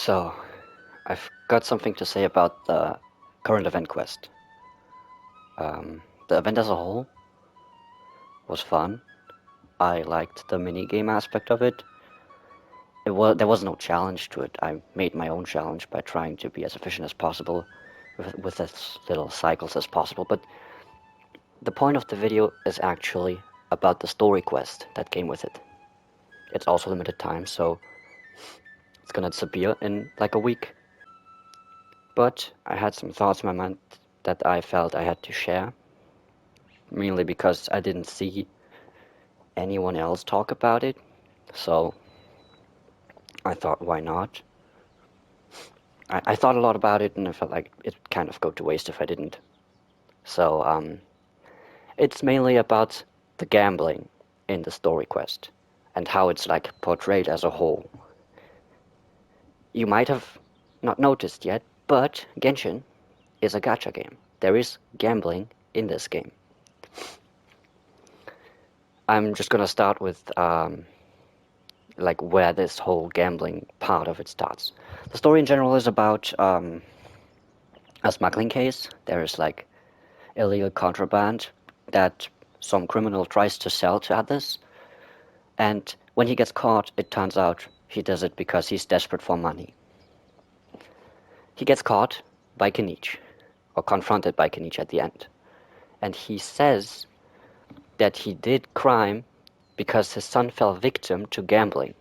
So, I've got something to say about the current event quest. The event as a whole was fun. I liked the mini-game aspect of it. There was no challenge to it. I made my own challenge by trying to be as efficient as possible with as little cycles as possible. But the point of the video is actually about the story quest that came with it. It's also limited time, so it's gonna disappear in like a week. But I had some thoughts in my mind that I felt I had to share, mainly because I didn't see anyone else talk about it, so I thought, why not? I thought a lot about it, and I felt like it'd kind of go to waste if I didn't. So, it's mainly about the gambling in the story quest, and how it's like portrayed as a whole. You might have not noticed yet, but Genshin is a gacha game. There is gambling in this game. I'm just gonna start with like where this whole gambling part of it starts. The story in general is about a smuggling case. There is like illegal contraband that some criminal tries to sell to others, and when he gets caught, it turns out he does it because he's desperate for money. He gets caught by Kinich, or confronted by Kinich at the end, and he says that he did crime because his son fell victim to gambling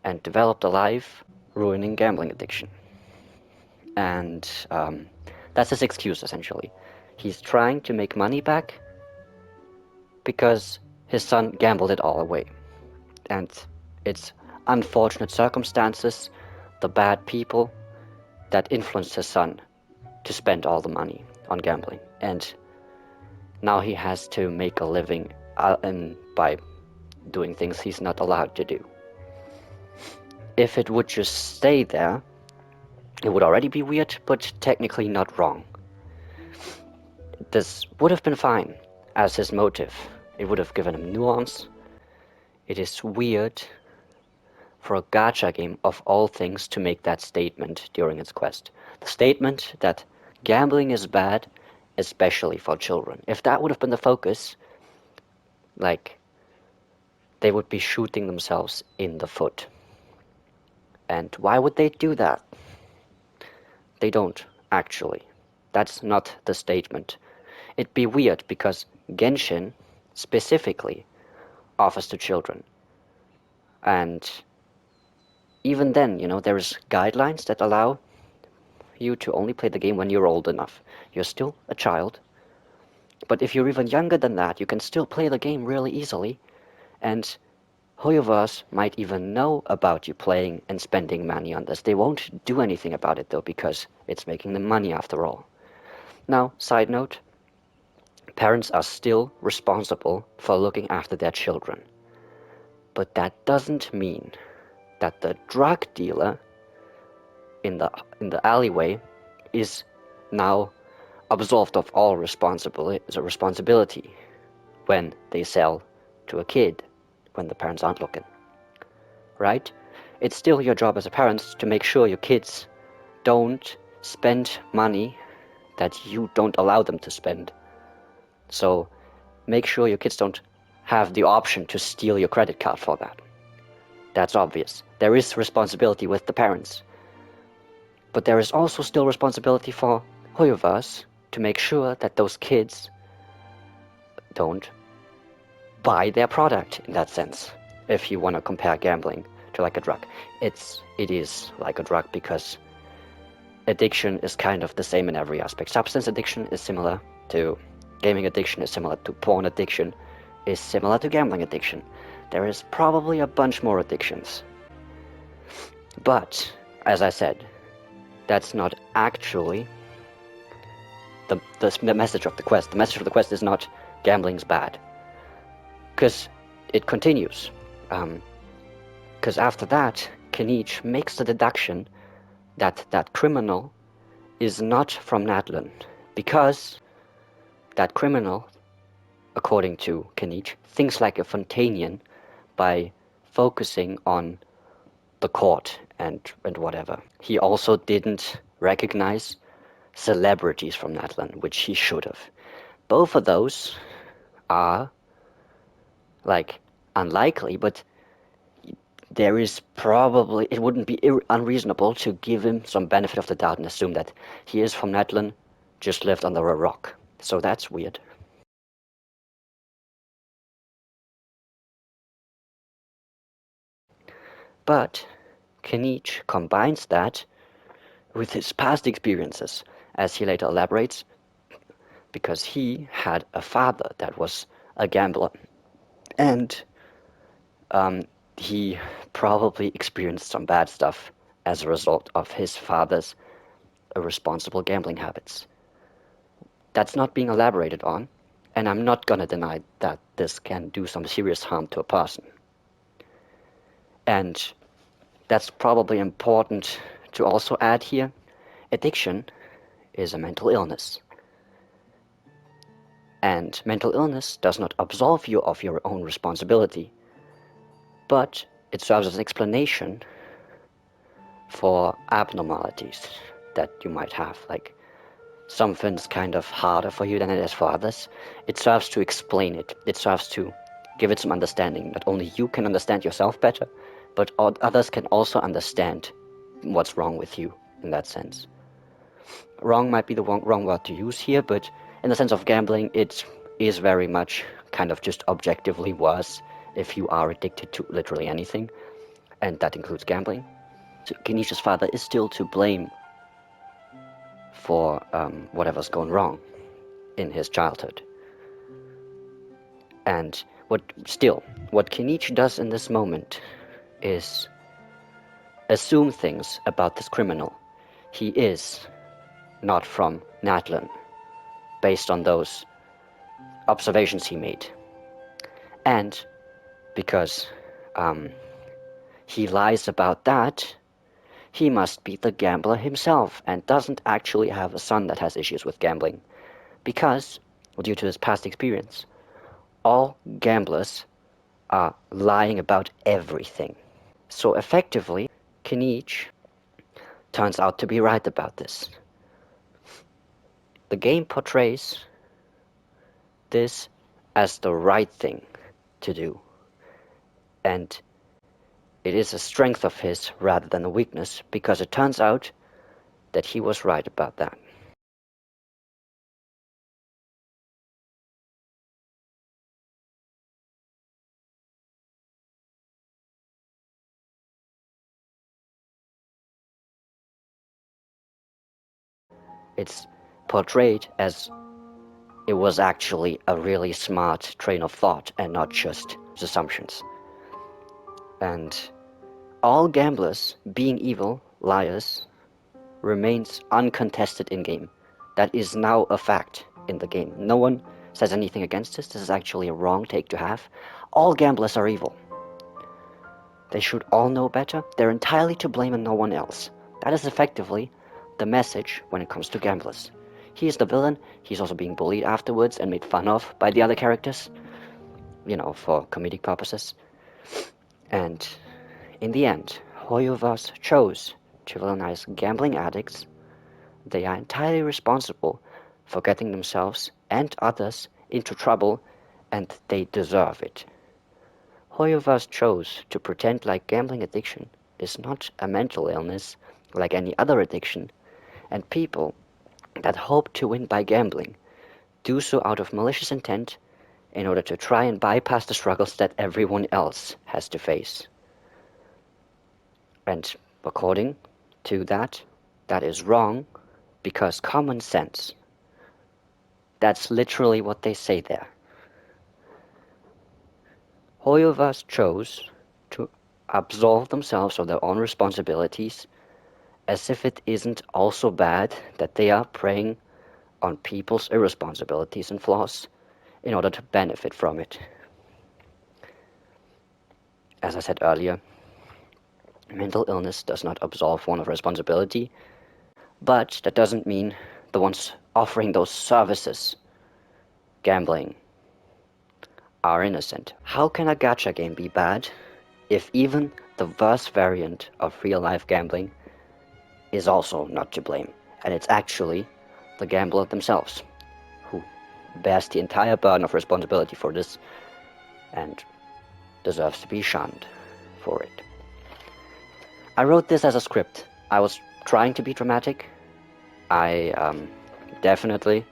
and developed a life-ruining gambling addiction. And that's his excuse, essentially. He's trying to make money back because his son gambled it all away. And it's unfortunate circumstances, the bad people, that influenced his son to spend all the money on gambling. And now he has to make a living by doing things he's not allowed to do. If it would just stay there, it would already be weird, but technically not wrong. This would have been fine as his motive. It would have given him nuance. It is weird for a gacha game of all things to make that statement during its quest. The statement that gambling is bad, especially for children. If that would have been the focus, like, they would be shooting themselves in the foot. And why would they do that? They don't, actually. That's not the statement. It'd be weird because Genshin, specifically, offers to children. And even then, there's guidelines that allow you to only play the game when you're old enough. You're still a child, but if you're even younger than that, you can still play the game really easily, and Hoyoverse might even know about you playing and spending money on this. They won't do anything about it, though, because it's making them money after all. Now, side note, parents are still responsible for looking after their children. But that doesn't mean that the drug dealer in the alleyway is now absolved of all responsibility when they sell to a kid when the parents aren't looking. Right? It's still your job as a parent to make sure your kids don't spend money that you don't allow them to spend. So make sure your kids don't have the option to steal your credit card for that. That's obvious. There is responsibility with the parents. But there is also still responsibility for Hoyoverse to make sure that those kids don't buy their product in that sense. If you want to compare gambling to like a drug, it is like a drug because addiction is kind of the same in every aspect. Substance addiction is similar to gaming addiction, is similar to porn addiction, is similar to gambling addiction. There is probably a bunch more addictions. But, as I said, that's not actually the message of the quest. The message of the quest is not gambling's bad. Because it continues. Because after that, Kinich makes the deduction that that criminal is not from Natlan. Because that criminal, according to Kinich, thinks like a Fontanian by focusing on the court and whatever. He also didn't recognize celebrities from Natlan, which he should have. Both of those are, like, unlikely, but there is probably, it wouldn't be unreasonable to give him some benefit of the doubt and assume that he is from Natlan, just lived under a rock. So that's weird. But Kinich combines that with his past experiences, as he later elaborates, because he had a father that was a gambler, and he probably experienced some bad stuff as a result of his father's irresponsible gambling habits. That's not being elaborated on, and I'm not gonna deny that this can do some serious harm to a person. And that's probably important to also add here. Addiction is a mental illness. And mental illness does not absolve you of your own responsibility, but it serves as an explanation for abnormalities that you might have. Like, something's kind of harder for you than it is for others. It serves to explain it. It serves to give it some understanding. Not only you can understand yourself better, but others can also understand what's wrong with you in that sense. Wrong might be the wrong word to use here, but in the sense of gambling, it is very much kind of just objectively worse if you are addicted to literally anything, and that includes gambling. So Ganesha's father is still to blame for whatever's gone wrong in his childhood. And what Kenichi does in this moment is assume things about this criminal. He is not from Natlan, based on those observations he made. And because he lies about that, he must be the gambler himself and doesn't actually have a son that has issues with gambling. Because, due to his past experience, all gamblers are lying about everything. So effectively, Kinich turns out to be right about this. The game portrays this as the right thing to do, and it is a strength of his rather than a weakness, because it turns out that he was right about that. It's portrayed as it was actually a really smart train of thought and not just assumptions. And all gamblers, being evil, liars, remains uncontested in-game. That is now a fact in the game. No one says anything against this. This is actually a wrong take to have. All gamblers are evil. They should all know better. They're entirely to blame and no one else. That is effectively the message when it comes to gamblers. He is the villain. He's also being bullied afterwards and made fun of by the other characters, for comedic purposes. And in the end, Hoyoverse chose to villainize gambling addicts. They are entirely responsible for getting themselves and others into trouble, and they deserve it. Hoyoverse chose to pretend like gambling addiction is not a mental illness like any other addiction, and people that hope to win by gambling do so out of malicious intent in order to try and bypass the struggles that everyone else has to face. And according to that is wrong, because common sense. That's literally what they say there. Hoyoverse chose to absolve themselves of their own responsibilities, as if it isn't also bad that they are preying on people's irresponsibilities and flaws in order to benefit from it. As I said earlier, mental illness does not absolve one of responsibility, but that doesn't mean the ones offering those services, gambling, are innocent. How can a gacha game be bad if even the worst variant of real-life gambling is also not to blame, and it's actually the gambler themselves who bears the entire burden of responsibility for this and deserves to be shunned for it. I wrote this as a script. I was trying to be dramatic. I definitely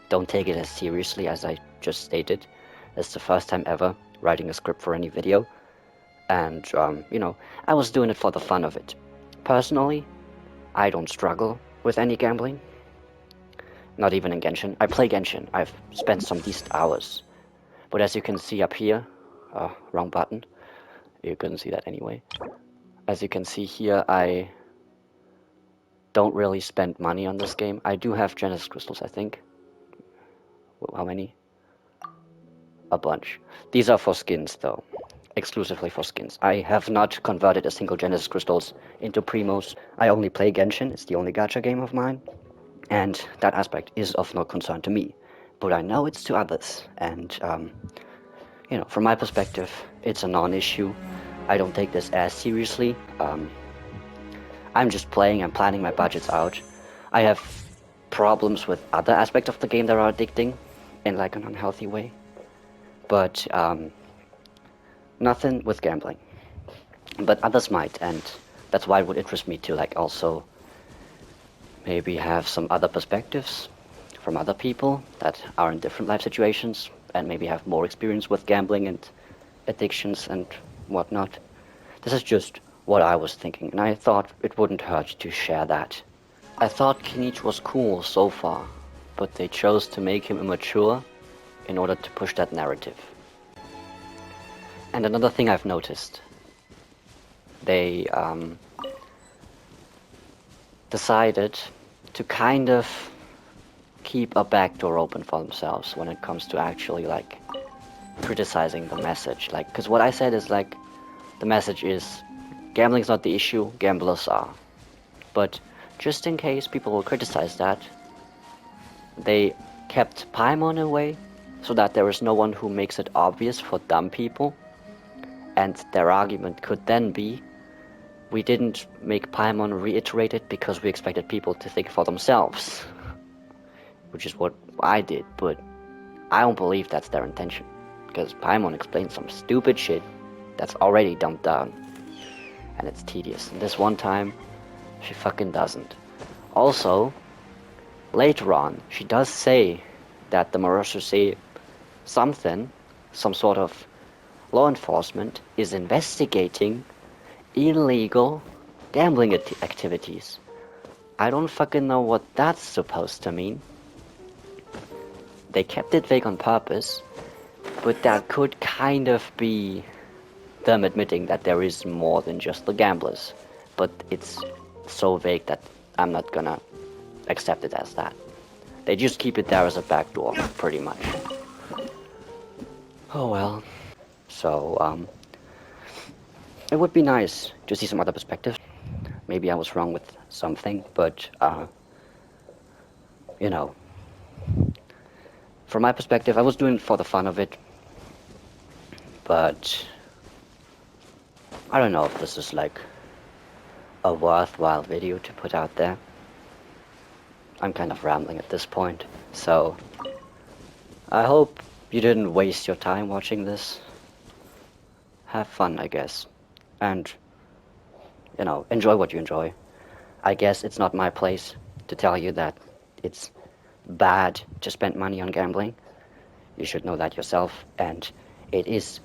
don't take it as seriously as I just stated. It's the first time ever writing a script for any video, and I was doing it for the fun of it. Personally, I don't struggle with any gambling, not even in Genshin. I play Genshin. I've spent some decent hours, but as you can see up here, wrong button, you couldn't see that anyway. As you can see here, I don't really spend money on this game. I do have Genesis crystals, I think. How many? A bunch. These are for skins, though. Exclusively for skins. I have not converted a single Genesis crystals into primos. I only play Genshin. It's the only gacha game of mine. And that aspect is of no concern to me. But I know it's to others. And, from my perspective, it's a non-issue. I don't take this as seriously. I'm just playing and planning my budgets out. I have problems with other aspects of the game that are addicting in like an unhealthy way. But nothing with gambling. But others might, and that's why it would interest me to like also maybe have some other perspectives from other people that are in different life situations and maybe have more experience with gambling and addictions and whatnot. This is just what I was thinking, and I thought it wouldn't hurt to share that. I thought Kinich was cool so far, but they chose to make him immature in order to push that narrative. And another thing I've noticed, they decided to kind of keep a back door open for themselves when it comes to actually like criticizing the message. Like, because what I said is like, the message is gambling is not the issue, gamblers are. But just in case people will criticize that, they kept Paimon away so that there is no one who makes it obvious for dumb people. And their argument could then be, we didn't make Paimon reiterate it because we expected people to think for themselves. Which is what I did, but I don't believe that's their intention. Because Paimon explains some stupid shit that's already dumbed down. And it's tedious. And this one time, she fucking doesn't. Also, later on, she does say that the Marusha say something, some sort of law enforcement is investigating illegal gambling activities. I don't fucking know what that's supposed to mean. They kept it vague on purpose, but that could kind of be them admitting that there is more than just the gamblers. But it's so vague that I'm not gonna accept it as that. They just keep it there as a backdoor, pretty much. Oh well. So, it would be nice to see some other perspectives. Maybe I was wrong with something, but, from my perspective, I was doing it for the fun of it. But I don't know if this is like a worthwhile video to put out there. I'm kind of rambling at this point, so I hope you didn't waste your time watching this. Have fun, I guess, and enjoy what you enjoy. I guess it's not my place to tell you that it's bad to spend money on gambling. You should know that yourself, and it is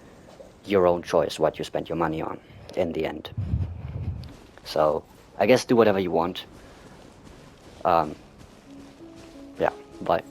your own choice what you spend your money on in the end. So I guess do whatever you want. Yeah, bye.